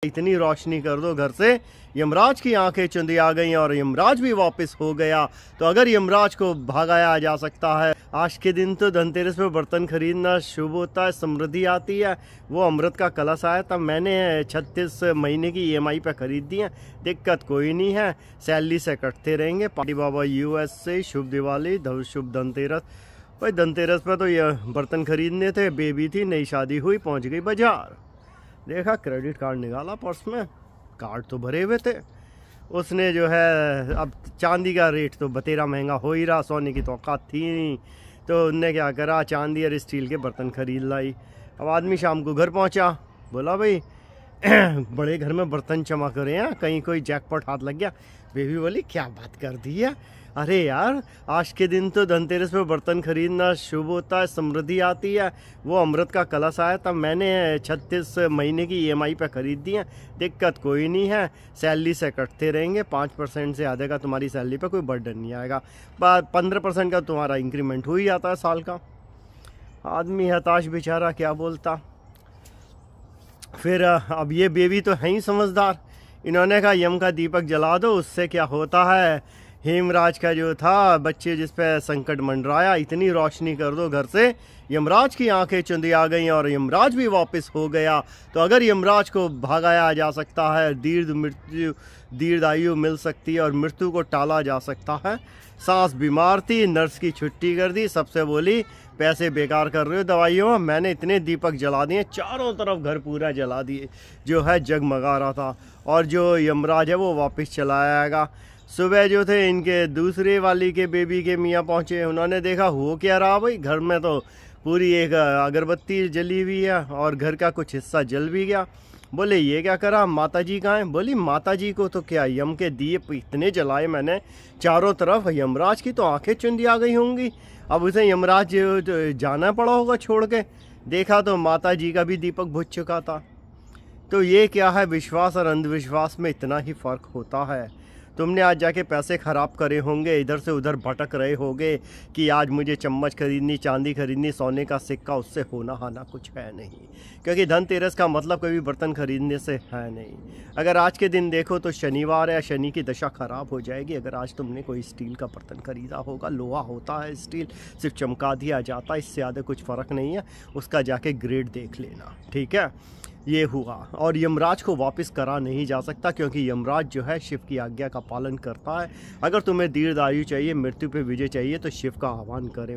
इतनी रोशनी कर दो घर से, यमराज की आंखें चुंदी आ गई और यमराज भी वापस हो गया। तो अगर यमराज को भगाया जा सकता है, आज के दिन तो धनतेरस पे बर्तन खरीदना शुभ होता है, समृद्धि आती है। वो अमृत का कलश आया था, मैंने 36 महीने की EMI पे खरीद दी है, दिक्कत कोई नहीं है, सैलरी से कटते रहेंगे। पार्टी बाबा US से शुभ दिवाली, शुभ धनतेरस। भाई धनतेरस पे तो ये बर्तन खरीदने थे, बेबी थी, नई शादी हुई, पहुंच गई बाजार, देखा क्रेडिट कार्ड निकाला पर्स में, कार्ड तो भरे हुए थे। उसने जो है, अब चांदी का रेट तो बतेरा महंगा हो ही रहा, सोने की तो औकात थी नहीं, तो उनने क्या करा, चांदी और स्टील के बर्तन खरीद लाई। अब आदमी शाम को घर पहुंचा, बोला भाई बड़े घर में बर्तन चमक रहे हैं, कहीं कोई जैकपॉट हाथ लग गया। बेबी बोली क्या बात कर दी है, अरे यार आज के दिन तो धनतेरस पे बर्तन खरीदना शुभ होता है, समृद्धि आती है। वो अमृत का कलश आया था, मैंने 36 महीने की EMI पे खरीद दी है, दिक्कत कोई नहीं है, सैलरी से कटते रहेंगे, 5% से आधे का तुम्हारी सैलरी पे कोई बर्डन नहीं आएगा, 15% का तुम्हारा इंक्रीमेंट हो ही जाता है साल का। आदमी हताश बेचारा क्या बोलता। फिर अब ये बेबी तो है ही समझदार, इन्होंने कहा यम का दीपक जला दो, उससे क्या होता है, हेमराज का जो था बच्चे जिस पे संकट मंडराया, इतनी रोशनी कर दो घर से, यमराज की आंखें चुंदी आ गई और यमराज भी वापस हो गया। तो अगर यमराज को भगाया जा सकता है, दीर्घ आयु मिल सकती है और मृत्यु को टाला जा सकता है। सास बीमार थी, नर्स की छुट्टी कर दी, सबसे बोली पैसे बेकार कर रहे हो दवाइयों में, मैंने इतने दीपक जला दिए, चारों तरफ घर पूरा जला दिए, जो है जगमगा रहा था। और जो यमराज है वो वापस चला आएगा। सुबह जो थे इनके दूसरे वाली के बेबी के मियाँ पहुँचे, उन्होंने देखा हो क्या रहा भाई, घर में तो पूरी एक अगरबत्ती जली हुई है और घर का कुछ हिस्सा जल भी गया। बोले ये क्या करा, माता जी कहाँ हैं? बोली माता जी को तो क्या, यम के दिए इतने जलाए मैंने चारों तरफ, यमराज की तो आंखें चुंदी आ गई होंगी। अब उसे यमराज जाना पड़ा होगा छोड़ के, देखा तो माता जी का भी दीपक बुझ चुका था। तो ये क्या है, विश्वास और अंधविश्वास में इतना ही फ़र्क होता है। तुमने आज जाके पैसे ख़राब करे होंगे, इधर से उधर भटक रहे होंगे कि आज मुझे चम्मच खरीदनी, चांदी खरीदनी, सोने का सिक्का, उससे होना हाना कुछ है नहीं, क्योंकि धनतेरस का मतलब कभी बर्तन खरीदने से है नहीं। अगर आज के दिन देखो तो शनिवार है, शनि की दशा ख़राब हो जाएगी। अगर आज तुमने कोई स्टील का बर्तन खरीदा होगा, लोहा होता है स्टील, सिर्फ चमका दिया जाता है, इससे ज़्यादा कुछ फ़र्क नहीं है, उसका जाके ग्रेड देख लेना, ठीक है। ये हुआ। और यमराज को वापस करा नहीं जा सकता, क्योंकि यमराज जो है शिव की आज्ञा का पालन करता है। अगर तुम्हें दीर्घ आयु चाहिए, मृत्यु पे विजय चाहिए, तो शिव का आह्वान करें।